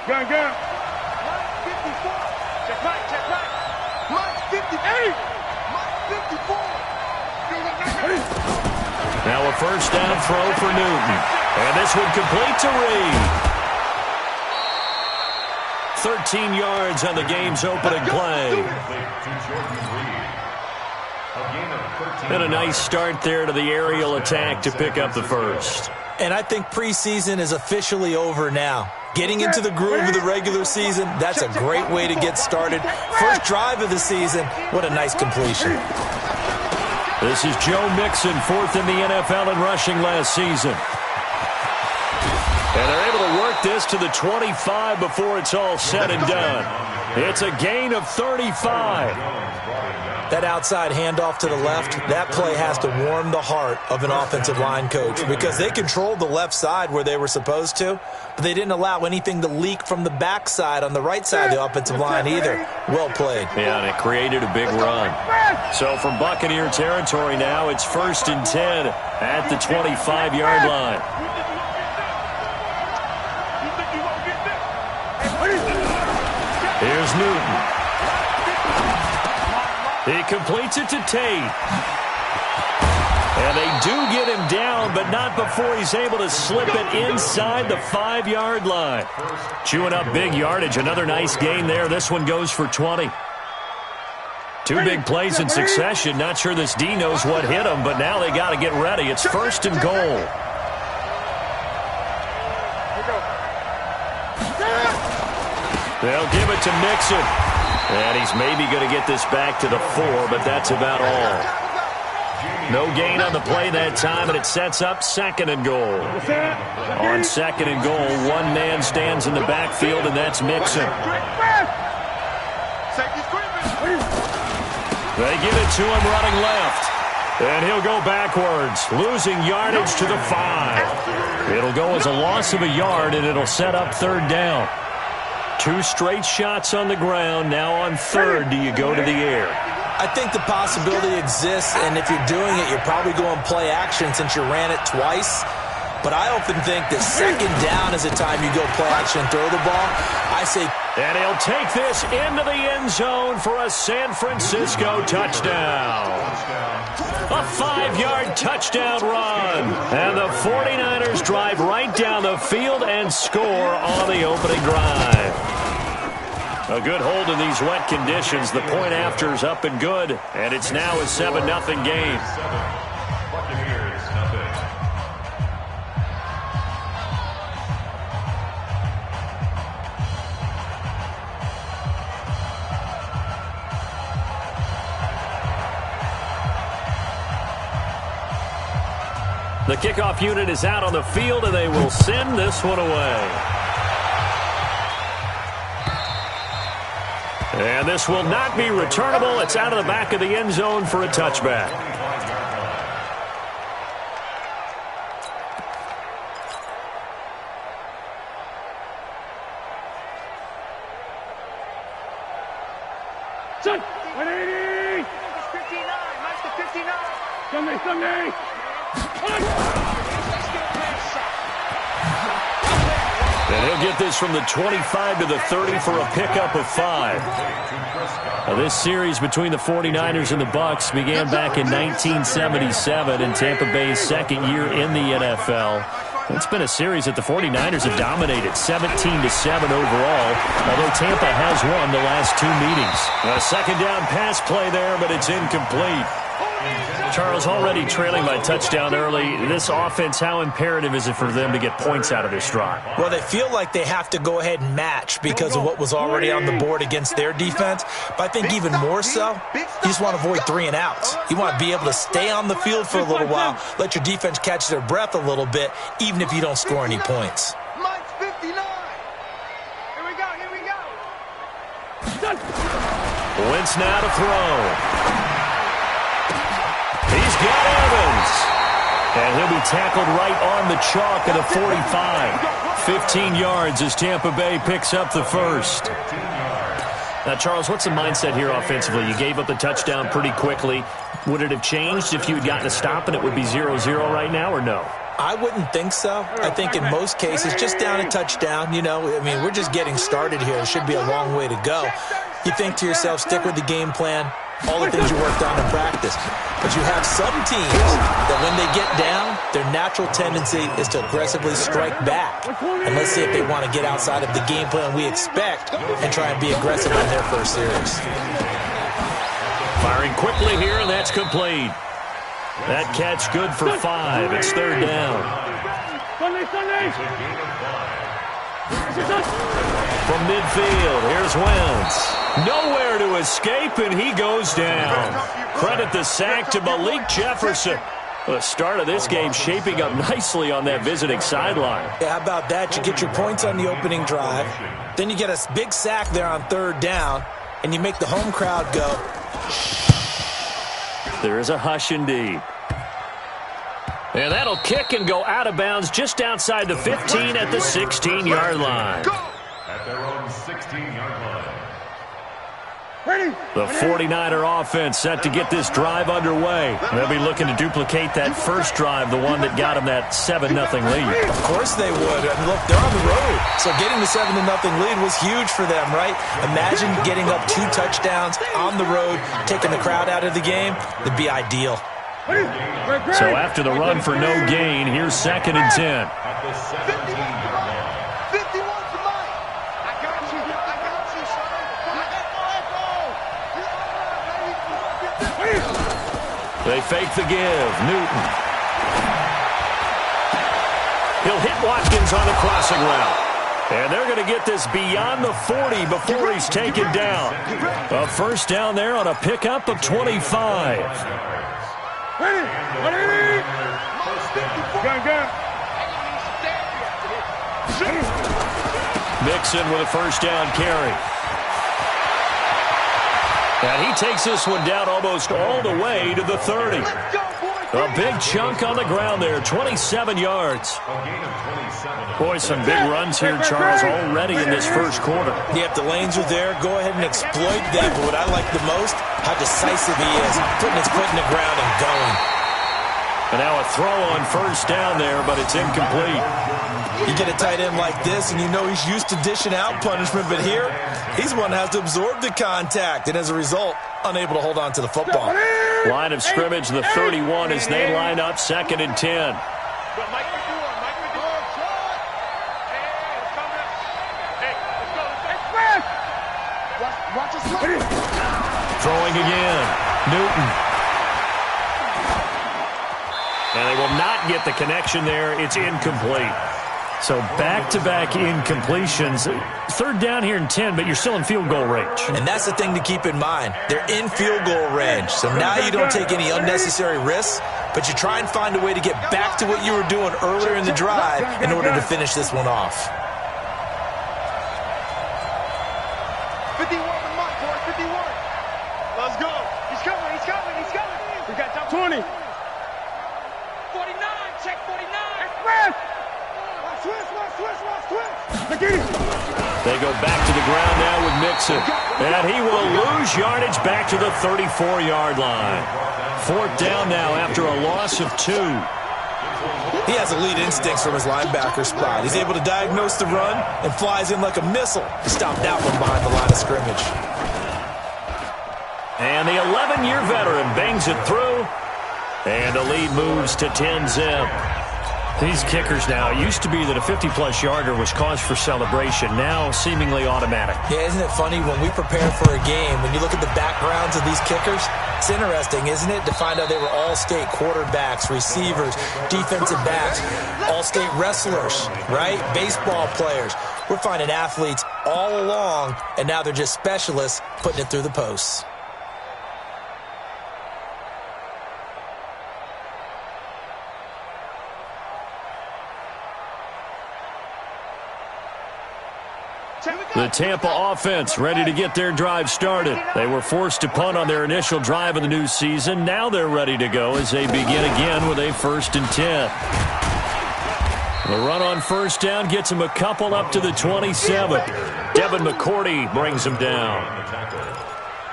Gun. Mike 54. Check right. Mike 58. Mike 54. Now a first down throw for Newton. And this one complete to Reed. 13 yards on the game's opening play. And a nice start there to the aerial attack to pick up the first. And I think preseason is officially over now. Getting into the groove of the regular season, that's a great way to get started. First drive of the season, what a nice completion. This is Joe Mixon, fourth in the NFL in rushing last season. And they're able to work this to the 25 before it's all said and done. It's a gain of 35. That outside handoff to the left, that play has to warm the heart of an offensive line coach because they controlled the left side where they were supposed to, but they didn't allow anything to leak from the backside on the right side of the offensive line either. Well played. Yeah, and it created a big run. So from Buccaneer territory now, it's 1st and 10 at the 25-yard line. Here's Newton. He completes it to Tate. And they do get him down, but not before he's able to slip it inside the 5-yard line. Chewing up big yardage. Another nice gain there. This one goes for 20. Two big plays in succession. Not sure this D knows what hit him, but now they got to get ready. It's 1st and goal. They'll give it to Mixon. And he's maybe going to get this back to the 4, but that's about all. No gain on the play that time, and it sets up 2nd and goal. On 2nd and goal, one man stands in the backfield, and that's Mixon. They give it to him running left. And he'll go backwards, losing yardage to the 5. It'll go as a loss of a yard, and it'll set up 3rd down. 2 straight shots on the ground. Now on 3rd, do you go to the air? I think the possibility exists, and if you're doing it, you're probably going play action since you ran it twice. But I often think that 2nd down is the time you go play action and throw the ball. I say... And he'll take this into the end zone for a San Francisco touchdown. A 5-yard touchdown run. And the 49ers drive right down the field and score on the opening drive. A good hold in these wet conditions. The point after is up and good. And it's now a 7-0 game. The kickoff unit is out on the field, and they will send this one away. And this will not be returnable. It's out of the back of the end zone for a touchback. Son, 180! 59, Mike to 59. Sunday. And he'll get this from the 25 to the 30 for a pickup of 5. Now, this series between the 49ers and the Bucs began back in 1977 in Tampa Bay's 2nd year in the NFL. It's been a series that the 49ers have dominated, 17-7 overall, although Tampa has won the last 2 meetings. A 2nd down pass play there, but it's incomplete. Charles, already trailing by touchdown early. This offense, how imperative is it for them to get points out of this drive? Well, they feel like they have to go ahead and match because of what was already on the board against their defense. But I think even more so, you just want to avoid 3 and outs. You want to be able to stay on the field for a little while, let your defense catch their breath a little bit, even if you don't score any points. Mike's 59. Here we go. Wentz now to throw. He's got Evans. And he'll be tackled right on the chalk at a 45. 15 yards as Tampa Bay picks up the first. Now, Charles, what's the mindset here offensively? You gave up the touchdown pretty quickly. Would it have changed if you had gotten a stop and it would be 0-0 right now, or no? I wouldn't think so. I think in most cases, just down a touchdown, you know, I mean, we're just getting started here. It should be a long way to go. You think to yourself, stick with the game plan, all the things you worked on in practice. But you have some teams that when they get down, their natural tendency is to aggressively strike back. And let's see if they want to get outside of the game plan we expect and try and be aggressive on their first series. Firing quickly here, and that's complete. That catch good for 5. It's third down. From midfield, here's Wentz. Nowhere to escape, and he goes down. Credit the sack to Malik Jefferson. The start of this game shaping up nicely on that visiting sideline. Yeah, how about that? You get your points on the opening drive. Then you get a big sack there on third down, and you make the home crowd go. There is a hush indeed. And that'll kick and go out of bounds just outside the 15 at the 16-yard line. At their own 16-yard line. The 49er offense set to get this drive underway. They'll be looking to duplicate that first drive, the one that got them that 7-0 lead. Of course they would. I mean, look, they're on the road. So getting the 7-0 lead was huge for them, right? Imagine getting up 2 touchdowns on the road, taking the crowd out of the game. It'd be ideal. So after the run for no gain, here's 2nd and 10. At the 17-yard line. 51 to mine. I got you. I got you, son. They fake the give. Newton. He'll hit Watkins on the crossing route. And they're going to get this beyond the 40 before he's taken down. A first down there on a pickup of 25. Mixon with a first down carry. And he takes this one down almost all the way to the 30. A big chunk on the ground there, 27 yards. Boy, some big runs here, Charles, already in this first quarter. Yep, the lanes are there. Go ahead and exploit them. But what I like the most, how decisive he is, putting his foot in the ground and going. And now a throw on first down there, but it's incomplete. You get a tight end like this, and you know he's used to dishing out punishment, but here, he's one that has to absorb the contact, and as a result, unable to hold on to the football. Line of scrimmage, the 31 as they line up, 2nd and 10. Throwing again. Newton. And they will not get the connection there. It's incomplete. So back-to-back incompletions. Third down here in 10, but you're still in field goal range. And that's the thing to keep in mind. They're in field goal range. So now you don't take any unnecessary risks, but you try and find a way to get back to what you were doing earlier in the drive in order to finish this one off. 51 to Mike, boy, 51. Let's go. He's coming, he's coming, he's coming. We got top 20. 49, check 49. Express. They go back to the ground now with Mixon. And he will lose yardage back to the 34-yard line. 4th down now after a loss of 2. He has elite instincts from his linebacker spot. He's able to diagnose the run and flies in like a missile to stop that one behind the line of scrimmage. And the 11-year veteran bangs it through. And the lead moves to 10-zip. These kickers now, it used to be that a 50-plus yarder was cause for celebration, now seemingly automatic. Yeah, isn't it funny when we prepare for a game, when you look at the backgrounds of these kickers, it's interesting, isn't it, to find out they were all-state quarterbacks, receivers, defensive backs, all-state wrestlers, right? Baseball players. We're finding athletes all along, and now they're just specialists putting it through the posts. The Tampa offense ready to get their drive started. They were forced to punt on their initial drive of the new season. Now they're ready to go as they begin again with a 1st and 10. The run on first down gets them a couple up to the 27. Devin McCourty brings them down.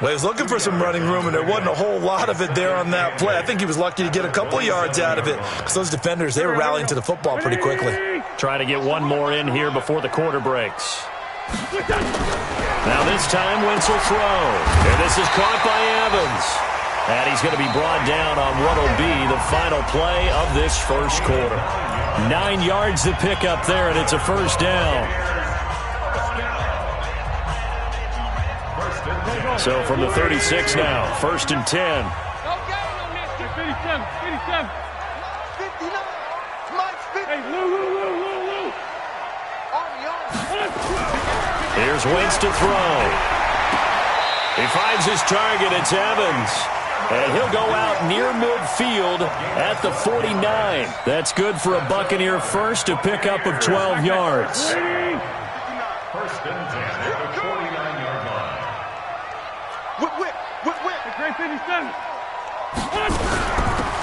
Well, he was looking for some running room, and there wasn't a whole lot of it there on that play. I think he was lucky to get a couple yards out of it because those defenders, they were rallying to the football pretty quickly. Trying to get one more in here before the quarter breaks. Now this time, Wentz will throw. And this is caught by Evans. And he's going to be brought down on what will be the final play of this first quarter. 9 yards to pick up there, and it's a first down. So from the 36 now, 1st and 10. Here's Wentz to throw. He finds his target. It's Evans. And he'll go out near midfield at the 49. That's good for a Buccaneer first, a pickup of 12 yards. 1st and 10 at the 49-yard line.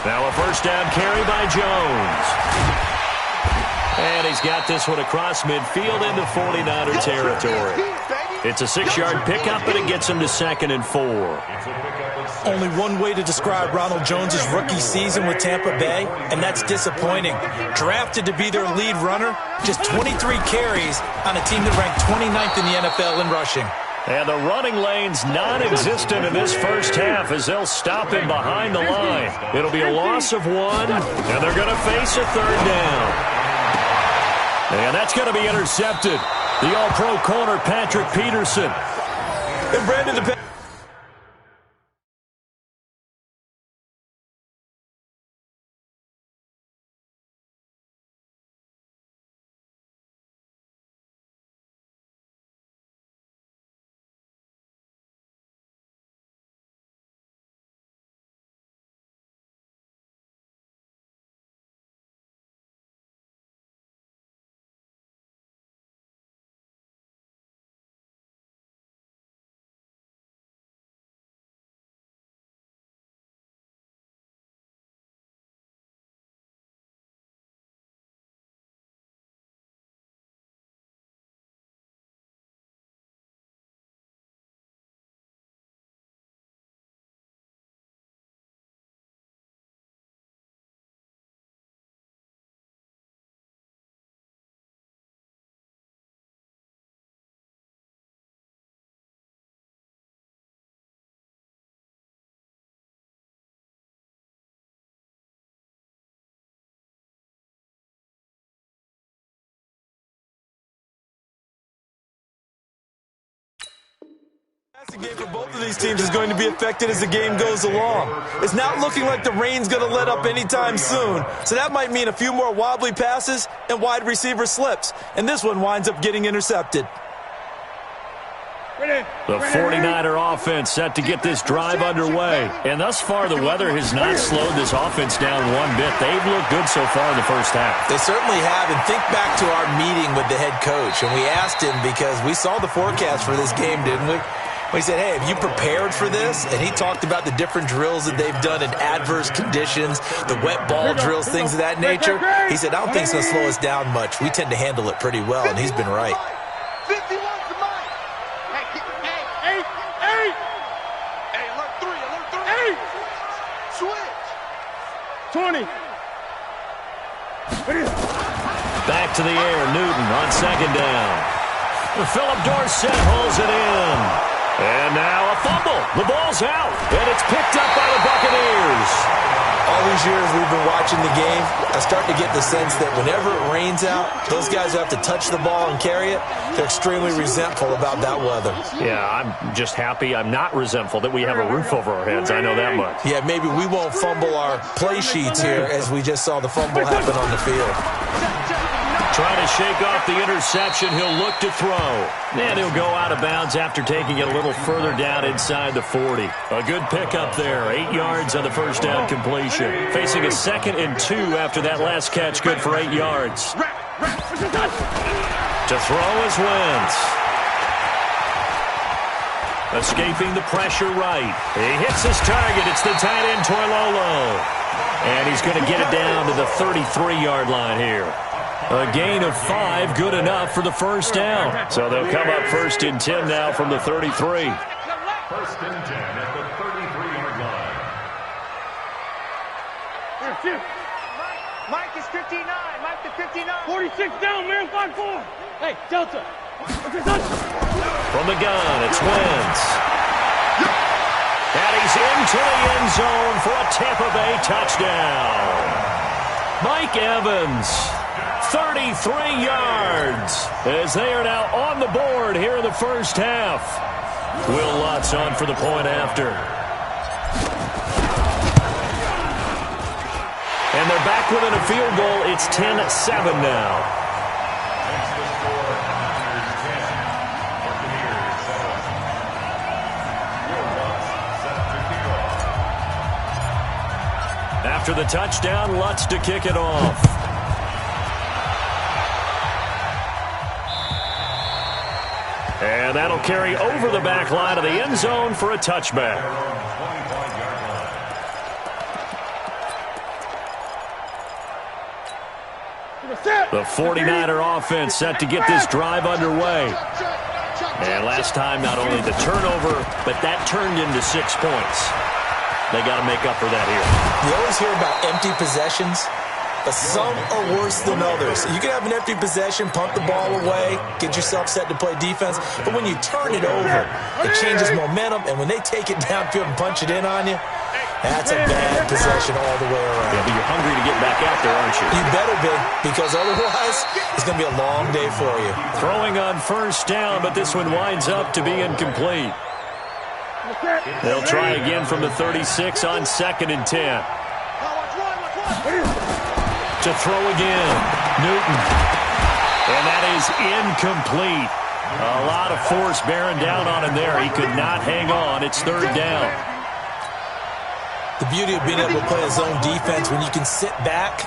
Now a first down carry by Jones. And he's got this one across midfield into 49er territory. It's a 6-yard pickup, and it gets him to 2nd and 4. Only one way to describe Ronald Jones' rookie season with Tampa Bay, and that's disappointing. Drafted to be their lead runner, just 23 carries on a team that ranked 29th in the NFL in rushing. And the running lane's non-existent in this first half as they'll stop him behind the line. It'll be a loss of 1, and they're going to face a 3rd down. And that's going to be intercepted. The all-pro corner, Patrick Peterson. And Brandon, the game for both of these teams is going to be affected as the game goes along. It's not looking like the rain's going to let up anytime soon, so that might mean a few more wobbly passes and wide receiver slips, and this one winds up getting intercepted. The 49er offense set to get this drive underway, and thus far the weather has not slowed this offense down one bit. They've looked good so far in the first half. They certainly have, and think back to our meeting with the head coach, and we asked him because we saw the forecast for this game, didn't we? We said, hey, have you prepared for this? And he talked about the different drills that they've done in adverse conditions, the wet ball drills, things of that nature. He said, I don't think it's going to slow us down much. We tend to handle it pretty well, and he's been right. 51 to Mike. Hey, alert 3. Switch. 20. Back to the air, Newton on 2nd down. Philip Dorsett holds it in. And now a fumble. The ball's out, and it's picked up by the Buccaneers. All these years we've been watching the game, I start to get the sense that whenever it rains out, those guys who have to touch the ball and carry it, they're extremely resentful about that weather. Yeah, I'm just happy I'm not resentful that we have a roof over our heads. I know that much. Yeah, maybe we won't fumble our play sheets here as we just saw the fumble happen on the field. Trying to shake off the interception. He'll look to throw. And he'll go out of bounds after taking it a little further down inside the 40. A good pickup there. 8 yards on the first down completion. Facing a 2nd and 2 after that last catch. Good for 8 yards. To throw is Wentz. Escaping the pressure right. He hits his target. It's the tight end, Toilolo. And he's going to get it down to the 33-yard line here. A gain of 5, good enough for the first down. So they'll come up 1st and 10 now from the 33. First and 10 at the 33-yard line. Mike is 59. Mike to 59. 46 down, man. 5-4. Hey, Delta. From the gun, it's Wentz. And he's into the end zone for a Tampa Bay touchdown. Mike Evans, 33 yards, as they are now on the board here in the first half. Will Lutz on for the point after. And they're back within a field goal. It's 10-7 now. After the touchdown, Lutz to kick it off. And that'll carry over the back line of the end zone for a touchback. The 49er offense set to get this drive underway. And last time, not only the turnover, but that turned into 6 points. They got to make up for that here. You always hear about empty possessions, but some are worse than others. You can have an empty possession, punt the ball away, get yourself set to play defense, but when you turn it over, it changes momentum, and when they take it downfield and punch it in on you, that's a bad possession all the way around. Yeah, but you're hungry to get back out there, aren't you? You better be, because otherwise, it's going to be a long day for you. Throwing on first down, but this one winds up to be incomplete. They'll try again from the 36 on 2nd and 10. To throw again, Newton. And that is incomplete. A lot of force bearing down on him there. He could not hang on. It's 3rd down. The beauty of being able to play a zone defense when you can sit back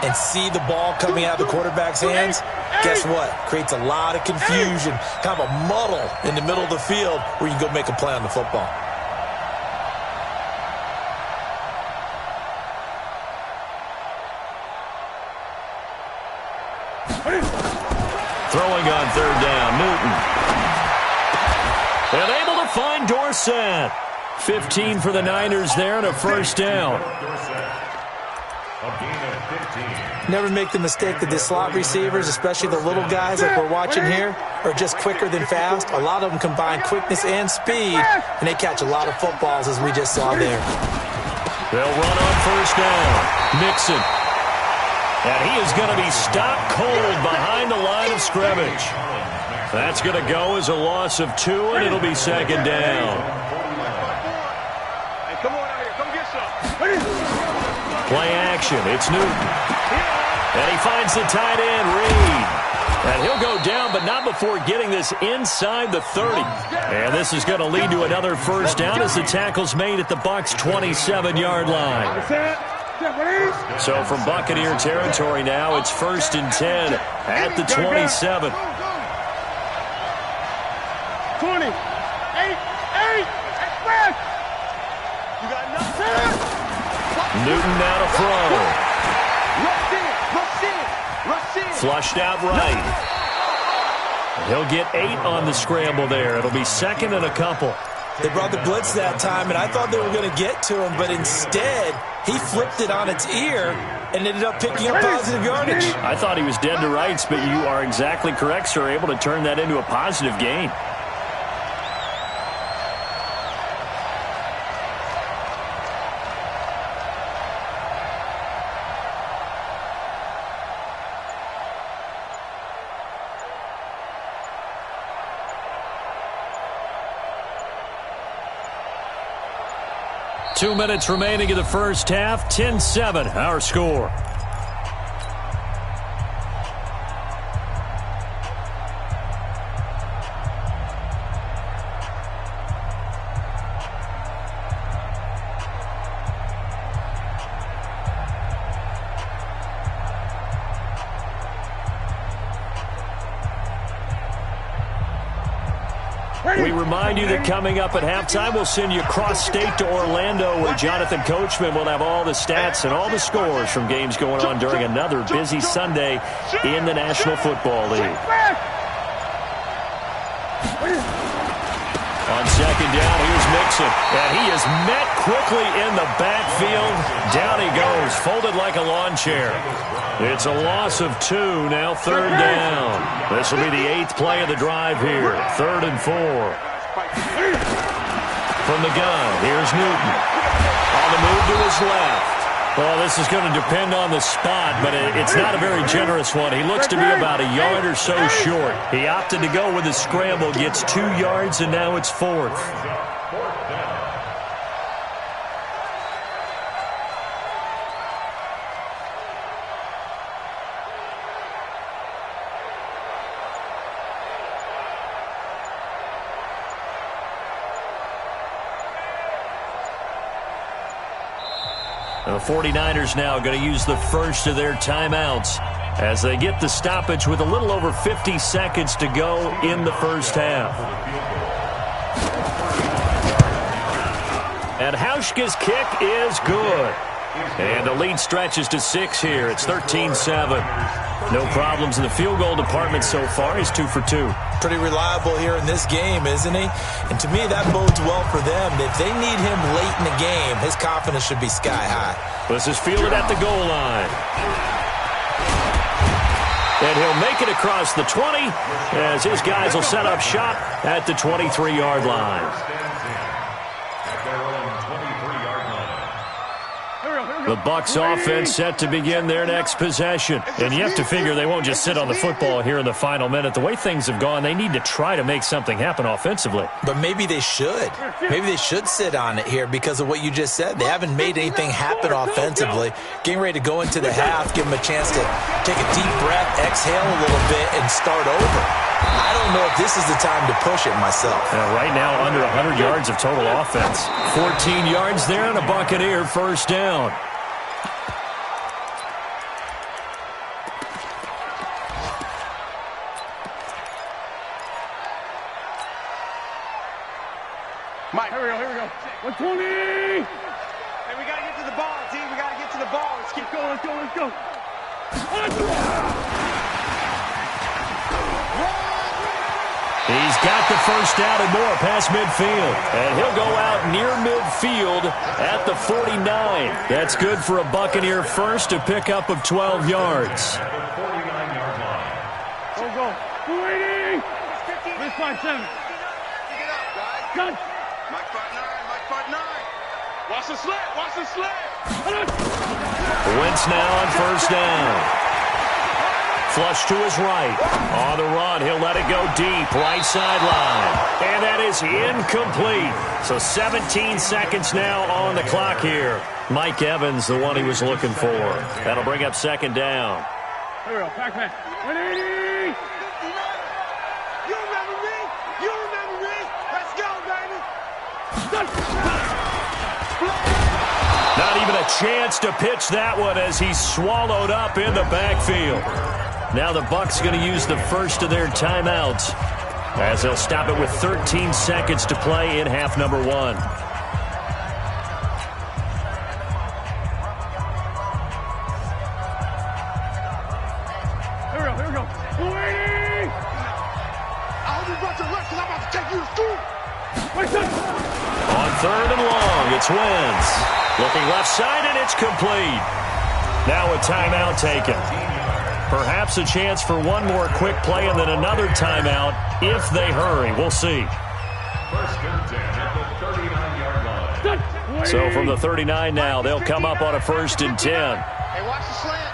and see the ball coming out of the quarterback's hands, guess what? Creates a lot of confusion, kind of a muddle in the middle of the field where you can go make a play on the football. Throwing on 3rd down, Newton. And able to find Dorsett. 15 for the Niners there and a first down. Never make the mistake that the slot receivers, especially the little guys like we're watching here, are just quicker than fast. A lot of them combine quickness and speed, and they catch a lot of footballs, as we just saw there. They'll run on first down. Mixon. And he is going to be stopped cold behind the line of scrimmage. That's going to go as a loss of 2, and it'll be 2nd down. Hey, come on out here. Come get some. Play action. It's Newton. And he finds the tight end, Reed. And he'll go down, but not before getting this inside the 30. And this is going to lead to another first down as the tackle's made at the Bucs' 27-yard line. So from Buccaneer territory now, it's 1st and 10 at the 27. 20. 8. Express. You got nothing. Newton now to throw. Rush in. Flushed out right. He'll get 8 on the scramble there. It'll be 2nd and a couple. They brought the blitz that time, and I thought they were going to get to him, but instead, he flipped it on its ear and ended up picking up positive yardage. I thought he was dead to rights, but you are exactly correct, sir. Able to turn that into a positive gain. Two minutes remaining in the first half. 10-7, our score. We remind you that coming up at halftime, we'll send you cross-state to Orlando, where Jonathan Coachman will have all the stats and all the scores from games going on during another busy Sunday in the National Football League. On second down, here's Mixon. And he is met quickly in the backfield. Down he goes, folded like a lawn chair. It's a loss of 2, now third down. This will be the 8th play of the drive here. 3rd and 4. From the gun, here's Newton. On the move to his left. Well, this is going to depend on the spot, but it's not a very generous one. He looks to be about a yard or so short. He opted to go with a scramble, gets 2 yards, and now it's 4th. The 49ers now going to use the first of their timeouts as they get the stoppage with a little over 50 seconds to go in the first half. And Hauschka's kick is good. And the lead stretches to 6 here. It's 13-7. No problems in the field goal department so far. He's 2 for 2. Pretty reliable here in this game, isn't he? And to me, that bodes well for them. If they need him late in the game, his confidence should be sky high. This is fielded at the goal line. And he'll make it across the 20 as his guys will set up shop at the 23-yard line. The Bucs offense set to begin their next possession. And you have to figure they won't just sit on the football here in the final minute. The way things have gone, they need to try to make something happen offensively. But maybe they should. Maybe they should sit on it here because of what you just said. They haven't made anything happen offensively. Getting ready to go into the half, give them a chance to take a deep breath, exhale a little bit, and start over. I don't know if this is the time to push it myself. Right now, under 100 yards of total offense. 14 yards there and a Buccaneer first down. Mike, here we go. 120! Hey, we got to get to the ball, team. We got to get to the ball. Let's keep going. Let's go. He's got the first down and more past midfield. And he'll go out near midfield at the 49. That's good for a Buccaneer first, a pickup of 12 yards. Go. 280! This 5-7. Gun. Mike 5-9. Watch the slant. Wentz now on first down. Flush to his right. On the run, he'll let it go deep, right sideline. And that is incomplete. So 17 seconds now on the clock here. Mike Evans, the one he was looking for. That'll bring up second down. Here we go, pack. 180! You remember me? Let's go, baby. Not even a chance to pitch that one as he's swallowed up in the backfield. Now the Bucs going to use the first of their timeouts as they'll stop it with 13 seconds to play in half number 1. Here we go. 280! I hope you brought your left because I'm about to take you to school. On third and long, it's Wentz. Looking left side, and it's complete. Now a timeout taken. Perhaps a chance for one more quick play and then another timeout if they hurry. We'll see. First and 10 at the 39-yard line. So from the 39 now, they'll come up on a first and 10. Hey, watch the slant.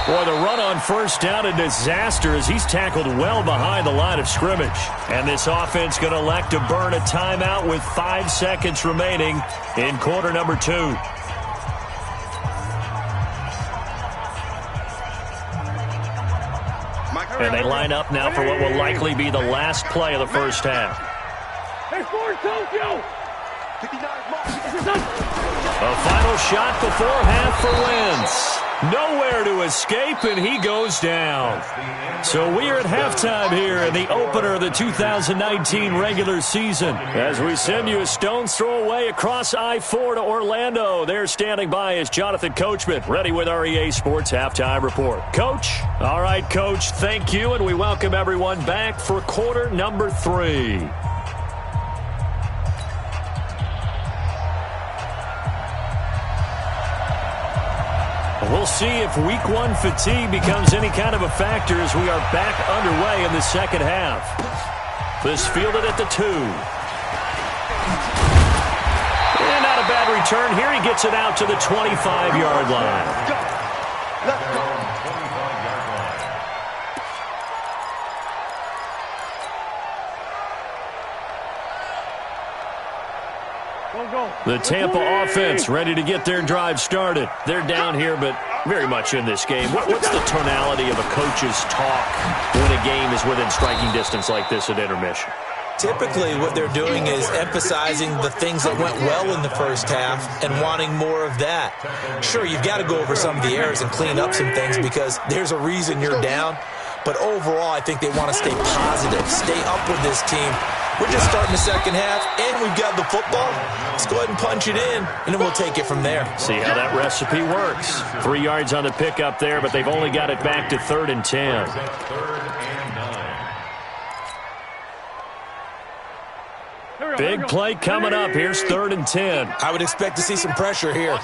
Boy, the run on first down a disaster as he's tackled well behind the line of scrimmage. And this offense going to elect to burn a timeout with 5 seconds remaining in quarter number 2. And they line up now for what will likely be the last play of the first half. Hey, Ford, Tokyo! A final shot before half for Wentz. Nowhere to escape, and he goes down. So we are at halftime here in the opener of the 2019 regular season. As we send you a stone's throw away across I-4 to Orlando. There standing by is Jonathan Coachman, ready with our EA Sports Halftime Report. Coach? All right, Coach, thank you, and we welcome everyone back for quarter number 3. We'll see if week 1 fatigue becomes any kind of a factor as we are back underway in the second half. This fielded at the 2. And not a bad return here. He gets it out to the 25-yard line. Let's go. The Tampa offense ready to get their drive started. They're down here, but very much in this game. What's the tonality of a coach's talk when a game is within striking distance like this at intermission? Typically, what they're doing is emphasizing the things that went well in the first half and wanting more of that. Sure, you've got to go over some of the errors and clean up some things because there's a reason you're down. But overall, I think they want to stay positive, stay up with this team. We're just starting the second half, and we've got the football. Let's go ahead and punch it in, and then we'll take it from there. See how that recipe works. 3 yards on the pickup there, but they've only got it back to 3rd and 10. Big play coming up. Here's 3rd and 10. I would expect to see some pressure here.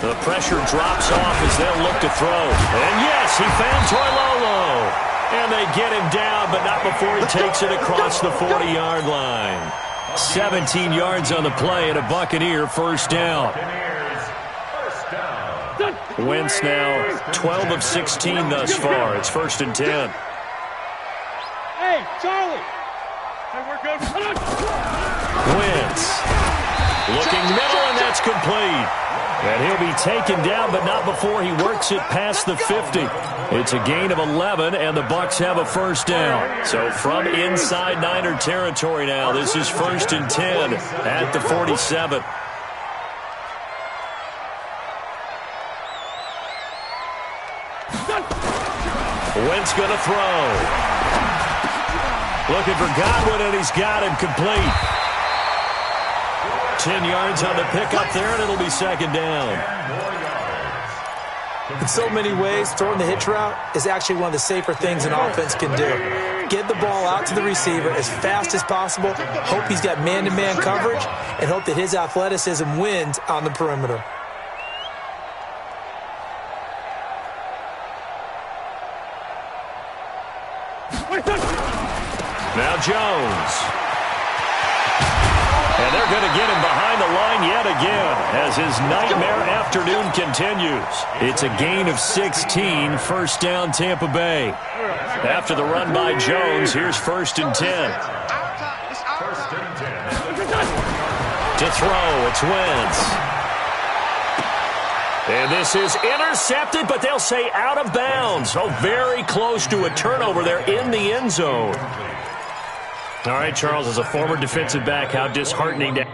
The pressure drops off as they'll look to throw. And yes, he found Toilolo. And they get him down, but not before he takes it across the 40-yard line. 17 yards on the play and a Buccaneer first down. Wentz now 12 of 16 thus far. It's 1st and 10. Hey, Charlie. Hey, we're good. Wentz looking middle, and that's complete. And he'll be taken down, but not before he works it past the 50. It's a gain of 11, and the Bucs have a first down. So from inside Niner territory now, this is 1st and 10 at the 47. Wentz going to throw. Looking for Godwin, and he's got him complete. 10 yards on the pickup there, and it'll be 2nd down. In so many ways, throwing the hitch route is actually one of the safer things an offense can do. Get the ball out to the receiver as fast as possible, hope he's got man-to-man coverage, and hope that his athleticism wins on the perimeter. Now Jones. And they're going to get him behind the line yet again as his nightmare afternoon continues. It's a gain of 16, first down Tampa Bay. After the run by Jones, here's 1st and 10. To throw, it's Wentz. And this is intercepted, but they'll say out of bounds. Oh, very close to a turnover there in the end zone. All right, Charles, as a former defensive back, how disheartening to...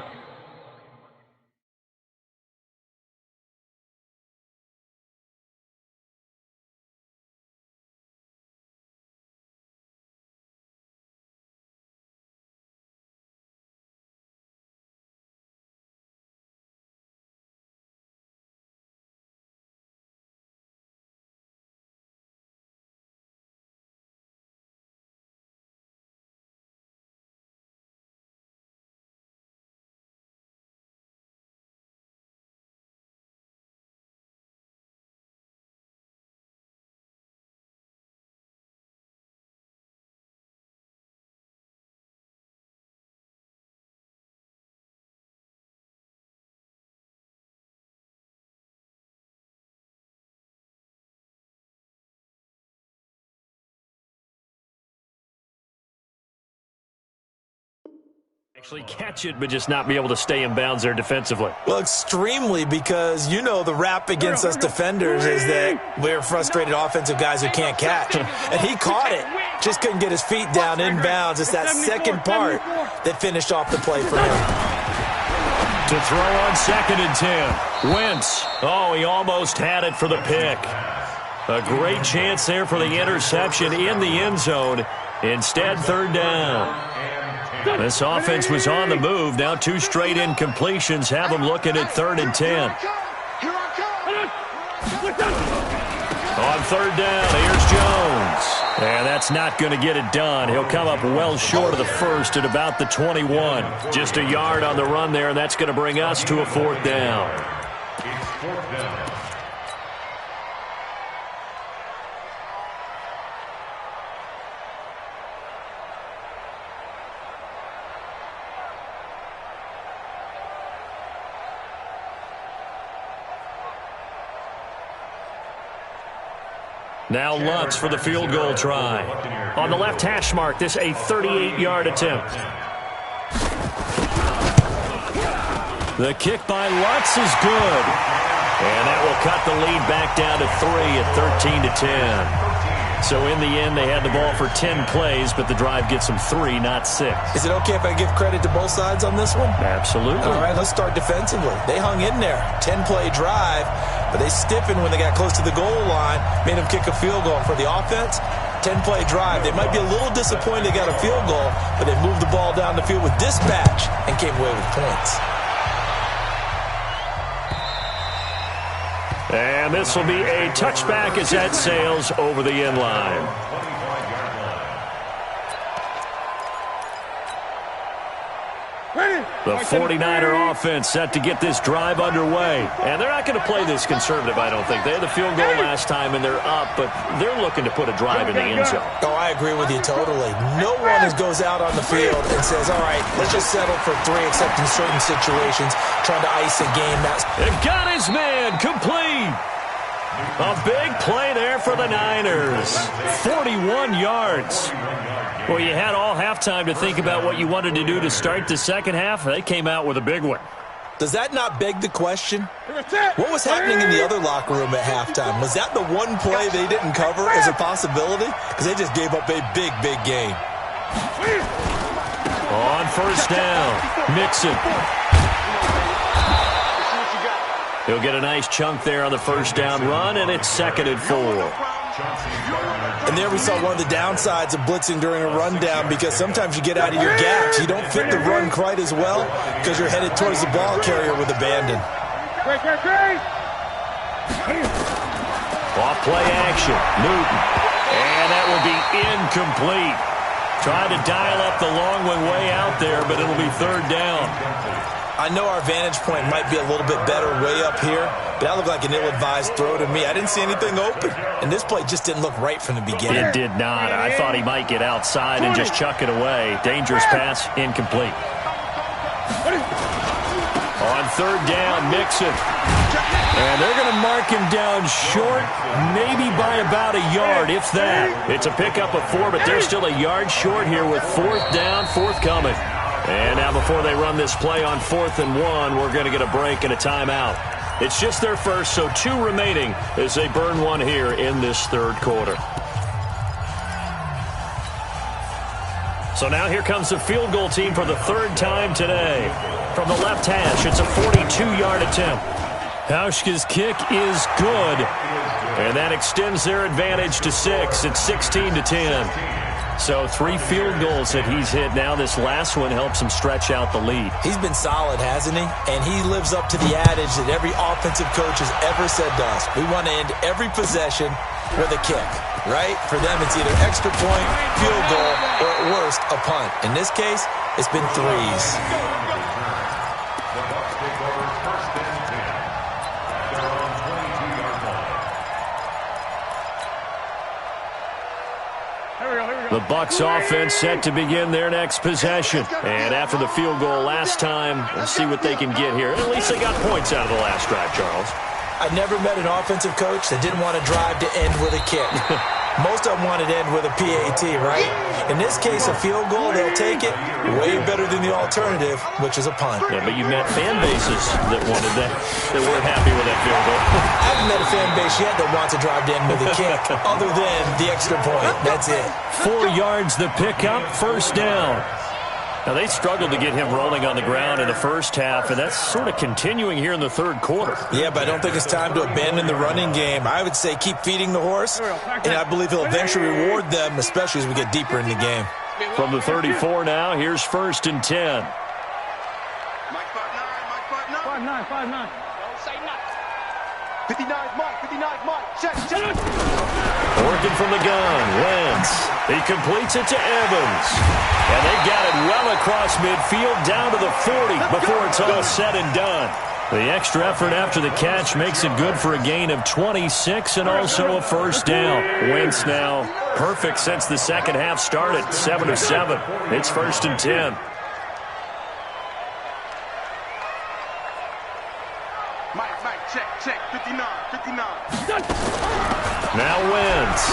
Actually catch it, but just not be able to stay in bounds there defensively. Well, extremely, because you know the rap against us defenders is that we're frustrated offensive guys who can't catch. And he caught it. Just couldn't get his feet down in bounds. It's that second part that finished off the play for him. To throw on 2nd and 10. Wentz. Oh, he almost had it for the pick. A great chance there for the interception in the end zone. Instead, 3rd down. This offense was on the move. Now 2 straight incompletions have them looking at 3rd and 10. On 3rd down, here's Jones. And that's not going to get it done. He'll come up well short of the first at about the 21. Just a yard on the run there, and that's going to bring us to a 4th down. It's 4th down. Now Lutz for the field goal try. On the left hash mark, this a 38-yard attempt. The kick by Lutz is good. And that will cut the lead back down to 3 at 13-10. So in the end, they had the ball for 10 plays, but the drive gets them 3, not 6. Is it okay if I give credit to both sides on this one? Absolutely. All right, let's start defensively. They hung in there. 10-play drive, but they stiffened when they got close to the goal line, made them kick a field goal. For the offense, 10-play drive. They might be a little disappointed they got a field goal, but they moved the ball down the field with dispatch and came away with points. And this will be a touchback as that sails over the end line. The 49er offense set to get this drive underway. And they're not going to play this conservative, I don't think. They had the field goal last time, and they're up, but they're looking to put a drive in the end zone. Oh, I agree with you totally. No one goes out on the field and says, all right, let's just settle for 3, except in certain situations, trying to ice a game. They've got his man complete. A big play there for the Niners. 41 yards. Well, you had all halftime to think about what you wanted to do to start the second half. They came out with a big one. Does that not beg the question? What was happening in the other locker room at halftime? Was that the one play they didn't cover as a possibility? Because they just gave up a big, big game. On 1st down, Mixon. He'll get a nice chunk there on the 1st down run, and it's 2nd and 4. And there we saw one of the downsides of blitzing during a rundown, because sometimes you get out of your gaps. You don't fit the run quite as well because you're headed towards the ball carrier with abandon. Off play action, Newton. And that will be incomplete. Tried to dial up the long one way out there, but it'll be 3rd down. I know our vantage point might be a little bit better way up here, but that looked like an ill-advised throw to me. I didn't see anything open, and this play just didn't look right from the beginning. It did not. I thought he might get outside and just chuck it away. Dangerous pass, incomplete. On 3rd down, Mixon. And they're going to mark him down short, maybe by about a yard, if that. It's a pickup of 4, but they're still a yard short here with 4th down, forthcoming. And now before they run this play on 4th and 1, we're going to get a break and a timeout. It's just their first, so 2 remaining as they burn one here in this 3rd quarter. So now here comes the field goal team for the 3rd time today. From the left hash, it's a 42-yard attempt. Hauschka's kick is good. And that extends their advantage to 6. It's 16-10. So 3 field goals that he's hit now. This last one helps him stretch out the lead. He's been solid, hasn't he? And he lives up to the adage that every offensive coach has ever said to us. We want to end every possession with a kick, right? For them, it's either extra point, field goal, or at worst, a punt. In this case, it's been 3s. The Bucs offense set to begin their next possession. And after the field goal last time, we'll see what they can get here. At least they got points out of the last drive, Charles. I never met an offensive coach that didn't want to drive to end with a kick. Most of them wanted to end with a PAT, right? In this case, a field goal, they'll take it. Way better than the alternative, which is a punt. Yeah, but you've met fan bases that wanted that weren't happy with that field goal. I haven't met a fan base yet that wants to drive to end with a kick, other than the extra point. That's it. 4 yards the pickup, 1st down. Now, they struggled to get him rolling on the ground in the first half, and that's sort of continuing here in the third quarter. Yeah, but I don't think it's time to abandon the running game. I would say keep feeding the horse, and I believe he'll eventually reward them, especially as we get deeper in the game. From the 34 now, here's 1st and 10. 5-9, 5-9. 59, Mike. Check. Working from the gun, Wentz. He completes it to Evans. And they got it well across midfield down to the 40 before it's all said and done. The extra effort after the catch makes it good for a gain of 26 and also a first down. Wentz now perfect since the second half started, 7 of 7. It's 1st and 10. Mike, check. 59. Now Wentz.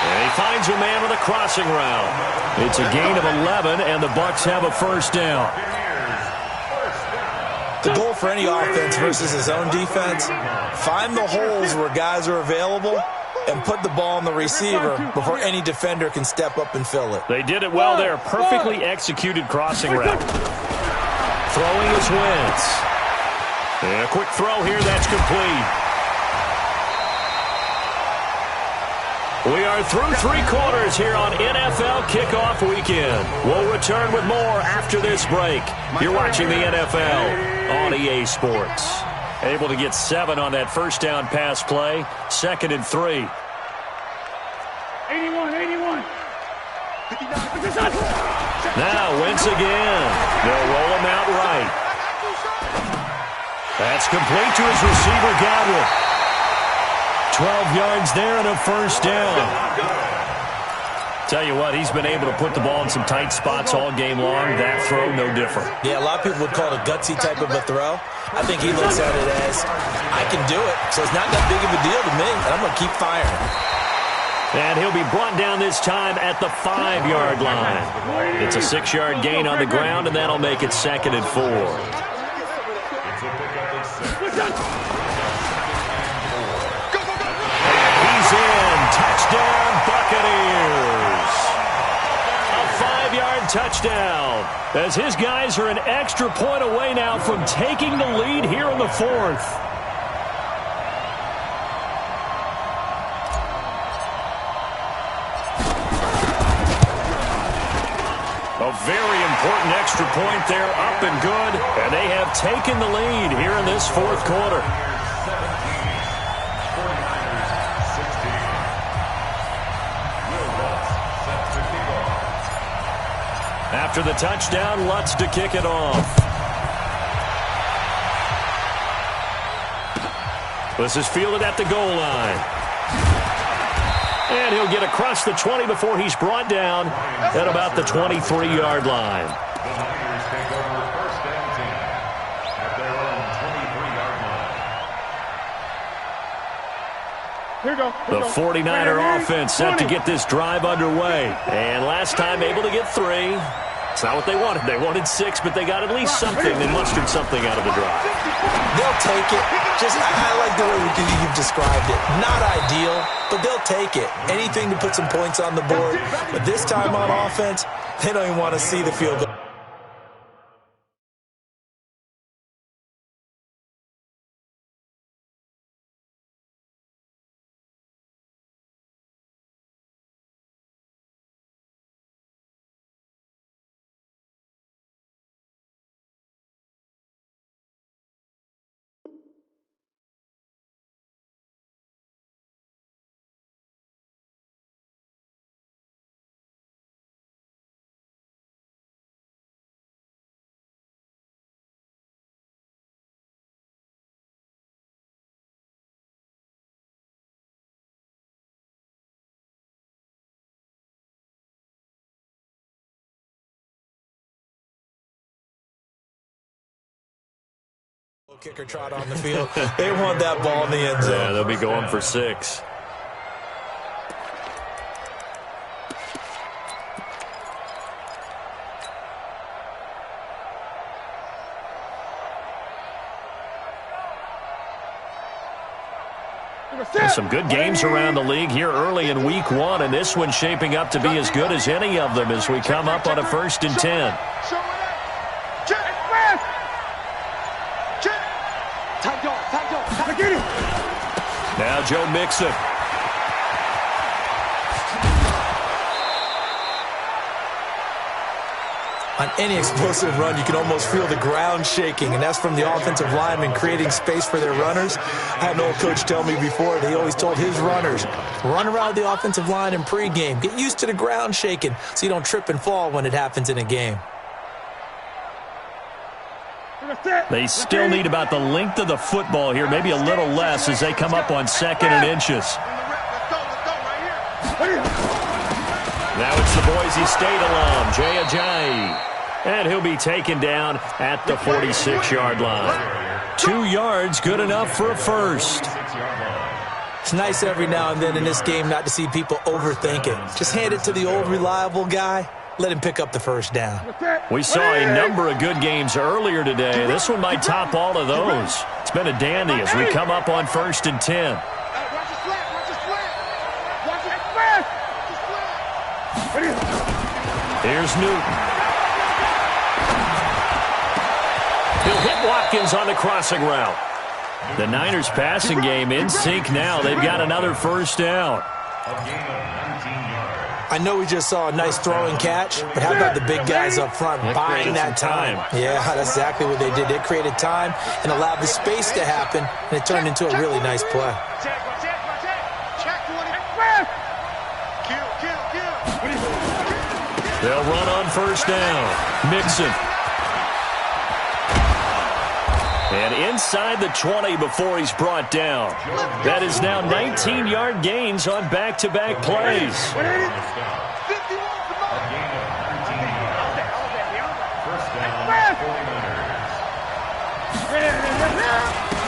And he finds a man with a crossing route. It's a gain of 11, and the Bucs have a first down. The goal for any offense versus his own defense, find the holes where guys are available and put the ball on the receiver before any defender can step up and fill it. They did it well there. Perfectly executed crossing route. Throwing is Wentz. And a quick throw here, that's complete. We are through 3 quarters here on NFL Kickoff Weekend. We'll return with more after this break. You're watching the NFL on EA Sports. Able to get 7 on that first down pass play. 2nd and 3. 81. Now Wentz again. They'll roll him out right. That's complete to his receiver, Godwin. 12 yards there and a first down. Tell you what, he's been able to put the ball in some tight spots all game long. That throw, no different. Yeah, a lot of people would call it a gutsy type of a throw. I think he looks at it as, I can do it, so it's not that big of a deal to me, and I'm going to keep firing. And he'll be brought down this time at the 5-yard line. It's a 6-yard gain on the ground, and that'll make it 2nd and 4. He's in. Touchdown, Buccaneers. A 5-yard touchdown. As his guys are an extra point away now from taking the lead here in the 4th. A very important extra point there, up and good. And they have taken the lead here in this 4th quarter. After the touchdown, Lutz to kick it off. This is fielded at the goal line. And he'll get across the 20 before he's brought down at about the 23-yard line. The Niners take over 1st and 10 at their own 23-yard line. Here we go. The 49er offense set to get this drive underway. And last time able to get 3. It's not what they wanted. They wanted 6, but they got at least something. They mustered something out of the drive. They'll take it. I like the way you've described it. Not ideal, but they'll take it. Anything to put some points on the board. But this time on offense, they don't even want to see the field goal. Kicker trot on the field. They want that ball in the end zone. Yeah, they'll be going for 6. And some good games around the league here early in week 1, and this one's shaping up to be as good as any of them as we come up on a 1st and 10. Now Joe Mixon. On any explosive run, you can almost feel the ground shaking, and that's from the offensive linemen creating space for their runners. I had an old coach tell me before that he always told his runners, run around the offensive line in pregame. Get used to the ground shaking so you don't trip and fall when it happens in a game. They still need about the length of the football here, maybe a little less as they come up on 2nd and inches. Now it's the Boise State alum, Jay Ajayi. And he'll be taken down at the 46-yard line. 2 yards, good enough for a first. It's nice every now and then in this game not to see people overthink it. Just hand it to the old reliable guy. Let him pick up the first down. We saw a number of good games earlier today. This one might top all of those. It's been a dandy as we come up on 1st and 10. Here's Newton. He'll hit Watkins on the crossing route. The Niners passing game in sync now. They've got another first down. I know we just saw a nice throwing catch, but how about the big guys up front buying that time? Yeah, that's exactly what they did. They created time and allowed the space to happen, and it turned into a really nice play. They'll run on first down. Mixon. And inside the 20 before he's brought down. That is now 19-yard gains on back-to-back plays.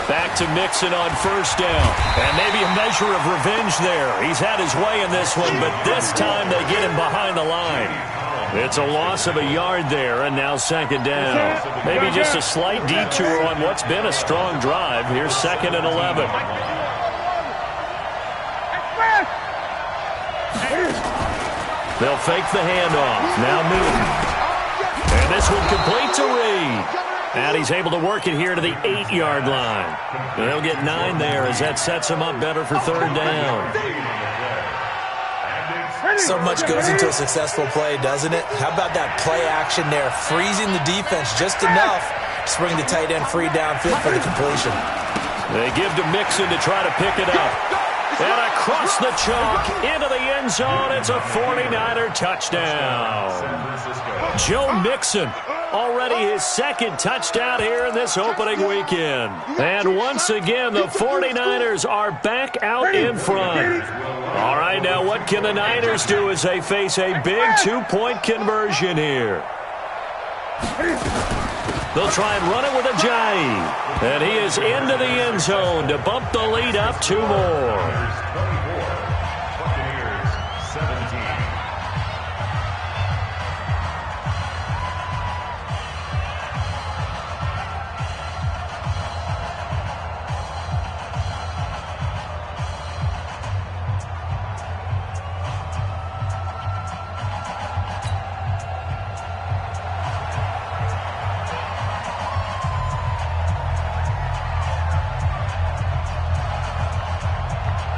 Back to Mixon on first down. And maybe a measure of revenge there. He's had his way in this one, but this time they get him behind the line. It's a loss of a yard there, and now 2nd down. Maybe just a slight detour on what's been a strong drive. Here's 2nd and 11. They'll fake the handoff. Now Newton. And this one complete to Reed. And he's able to work it here to the 8-yard line. They'll get 9 there as that sets him up better for 3rd down. So much goes into a successful play, doesn't it? How about that play action there, freezing the defense just enough to bring the tight end free downfield for the completion. They give to Mixon to try to pick it up. And across the chalk into the end zone, it's a 49er touchdown. Joe Mixon, already his 2nd touchdown here in this opening weekend. And once again, the 49ers are back out in front. All right, now what can the Niners do as they face a big 2-point conversion here? They'll try and run it with Ajayi. And he is into the end zone to bump the lead up 2 more.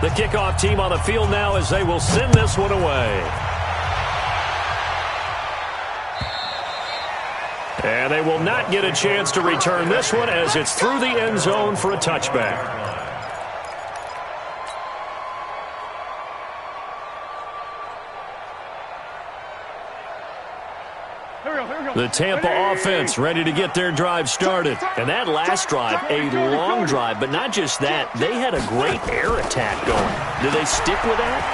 The kickoff team on the field now as they will send this one away. And they will not get a chance to return this one as it's through the end zone for a touchback. The Tampa offense ready to get their drive started. And that last drive, a long drive, but not just that. They had a great air attack going. Do they stick with that?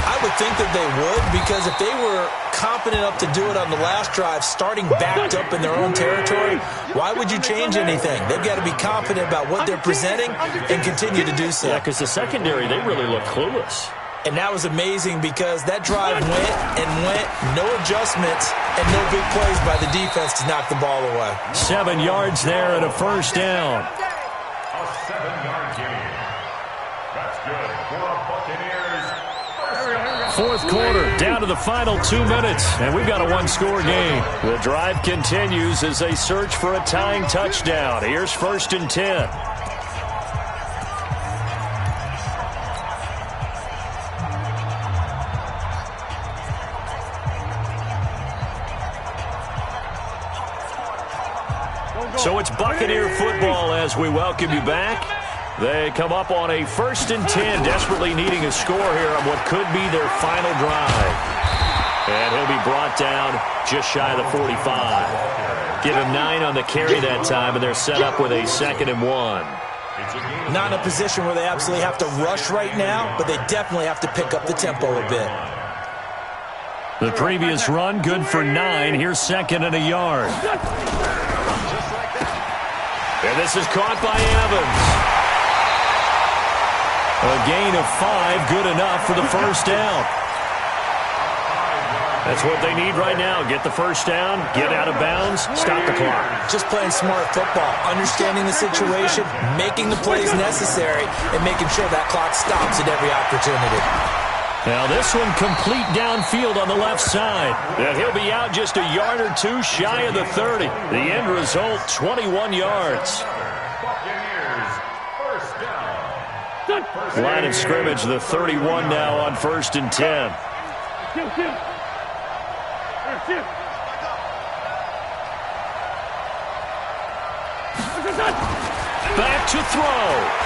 I would think that they would, because if they were confident enough to do it on the last drive, starting backed up in their own territory, why would you change anything? They've got to be confident about what they're presenting and continue to do so. Yeah, because the secondary, they really look clueless. And that was amazing because that drive went and went, no adjustments, and no big plays by the defense to knock the ball away. 7 yards there and a first down. A 7-yard gain. That's Fourth quarter, down to the final 2 minutes, and we've got a one-score game. The drive continues as they search for a tying touchdown. Here's 1st and 10. So it's Buccaneer football as we welcome you back. They come up on a 1st and 10, desperately needing a score here on what could be their final drive. And he'll be brought down just shy of the 45. Give him 9 on the carry that time, and they're set up with a 2nd and 1. Not in a position where they absolutely have to rush right now, but they definitely have to pick up the tempo a bit. The previous run, good for 9. Here's 2nd and a yard. And this is caught by Evans. A gain of 5, good enough for the first down. That's what they need right now. Get the first down, get out of bounds, stop the clock. Just playing smart football, understanding the situation, making the plays necessary, and making sure that clock stops at every opportunity. Now this one complete downfield on the left side. And he'll be out just a yard or 2 shy of the 30. The end result, 21 yards. Line of scrimmage, the 31 now on 1st and 10. Back to throw.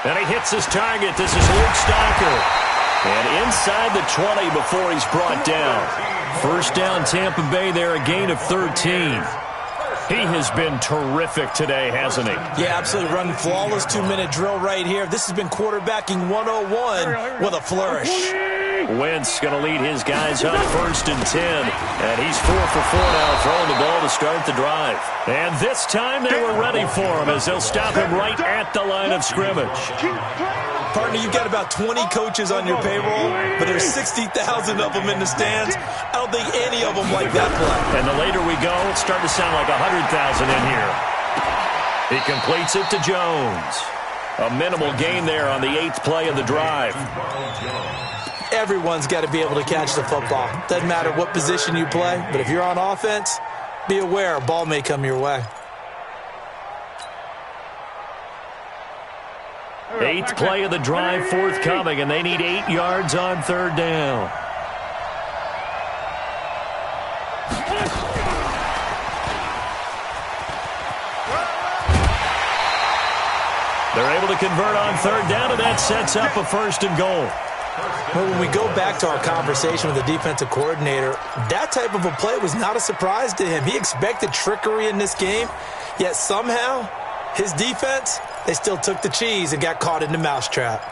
And he hits his target. This is Luke Stocker. And inside the 20 before he's brought down. First down, Tampa Bay there, a gain of 13. He has been terrific today, hasn't he? Yeah, absolutely. Running flawless 2-minute drill right here. This has been quarterbacking 101 with a flourish. Wentz going to lead his guys up 1st and 10. And he's 4 for 4 now, throwing the ball to start the drive. And this time they were ready for him as they'll stop him right at the line of scrimmage. Partner, you've got about 20 coaches on your payroll, but there's 60,000 of them in the stands. I don't think any of them like that play. And the later we go, it's starting to sound like 100,000 in here. He completes it to Jones. A minimal gain there on the 8th play of the drive. Everyone's got to be able to catch the football. Doesn't matter what position you play, but if you're on offense, be aware a ball may come your way. 8th play of the drive forthcoming, and they need 8 yards on 3rd down. They're able to convert on 3rd down, and that sets up a 1st and goal. Well, when we go back to our conversation with the defensive coordinator, that type of a play was not a surprise to him. He expected trickery in this game, yet somehow his defense, they still took the cheese and got caught in the mousetrap.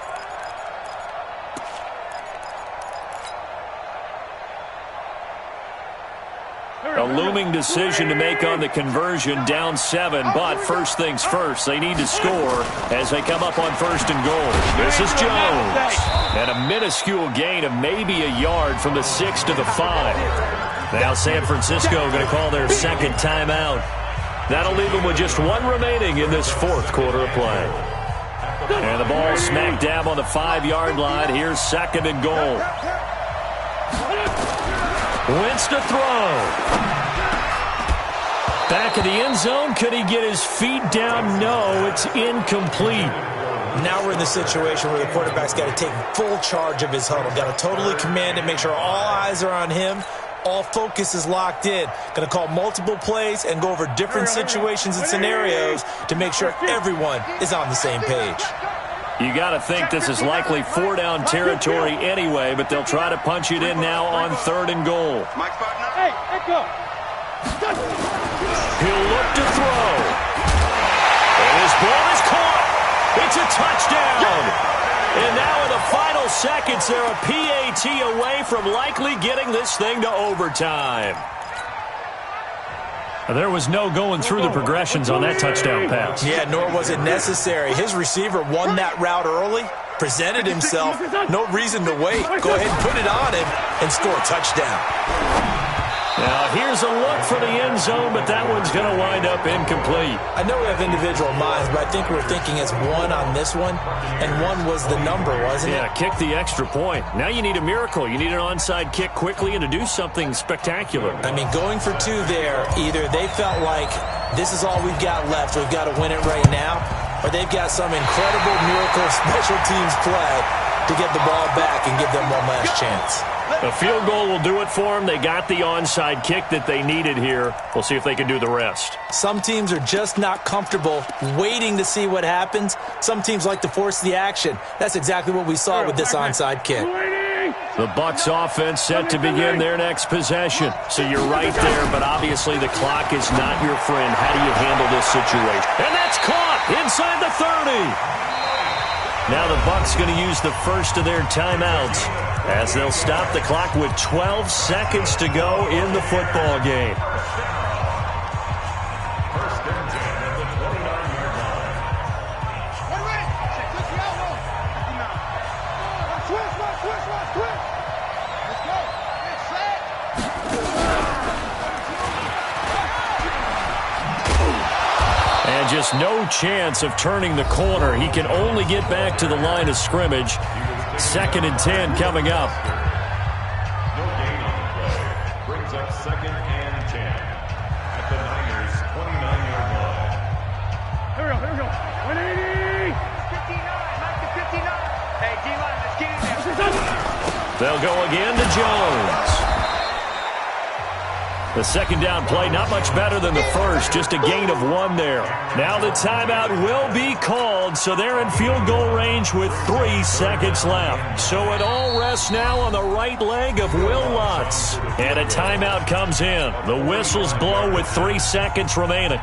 A looming decision to make on the conversion, down 7, but first things first, they need to score as they come up on 1st and goal. This is Jones. And a minuscule gain of maybe a yard from the 6 to the 5. Now San Francisco going to call their 2nd timeout. That'll leave them with just 1 remaining in this 4th quarter of play. And the ball smack dab on the 5-yard line. Here's 2nd and goal. Wentz to throw. Back of the end zone. Could he get his feet down? No, it's incomplete. Now we're in the situation where the quarterback's got to take full charge of his huddle. Got to totally command it, make sure all eyes are on him. All focus is locked in. Going to call multiple plays and go over different situations and scenarios to make sure everyone is on the same page. You got to think this is likely 4-down territory anyway, but they'll try to punch it in now on 3rd and goal. Hey, let's go. He'll look to throw. And his ball is caught. It's a touchdown. And now in the final seconds, they're a PAT away from likely getting this thing to overtime. There was no going through the progressions on that touchdown pass. Yeah, nor was it necessary. His receiver won that route early, presented himself. No reason to wait. Go ahead and put it on him and score a touchdown. Now, here's a look for the end zone, but that one's going to wind up incomplete. I know we have individual minds, but I think we're thinking it's one on this one, and one was the number, wasn't it? Yeah, kick the extra point. Now you need a miracle. You need an onside kick quickly and to do something spectacular. I mean, going for two there, either they felt like this is all we've got left, we've got to win it right now, or they've got some incredible miracle special teams play to get the ball back and give them one last chance. A field goal will do it for them. They got the onside kick that they needed here. We'll see if they can do the rest. Some teams are just not comfortable waiting to see what happens. Some teams like to force the action. That's exactly what we saw with this onside kick. The Bucs offense set to begin their next possession. So you're right there, but obviously the clock is not your friend. How do you handle this situation? And that's caught inside the 30. Now the Bucs going to use the first of their timeouts as they'll stop the clock with 12 seconds to go in the football game. First and 10 at the 29-yard line. Let's go. Get set. And just no chance of turning the corner. He can only get back to the line of scrimmage. 2nd and 10 coming up. No gain on the play. Brings up 2nd and 10 at the Niners' 29-yard line. Here we go. 180. 59. Mike to 59. Hey, D-line, let's get in there. They'll go again to Jones. The second down play, not much better than the first, just a gain of 1 there. Now the timeout will be called, so they're in field goal range with 3 seconds left. So it all rests now on the right leg of Will Lutz. And a timeout comes in. The whistles blow with 3 seconds remaining.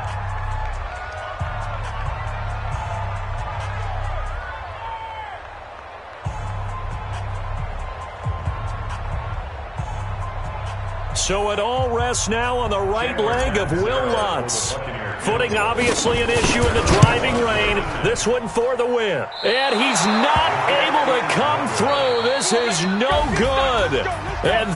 So it all rests now on the right leg of Will Lutz. Footing obviously an issue in the driving rain. This one for the win. And he's not able to come through. This is no good. And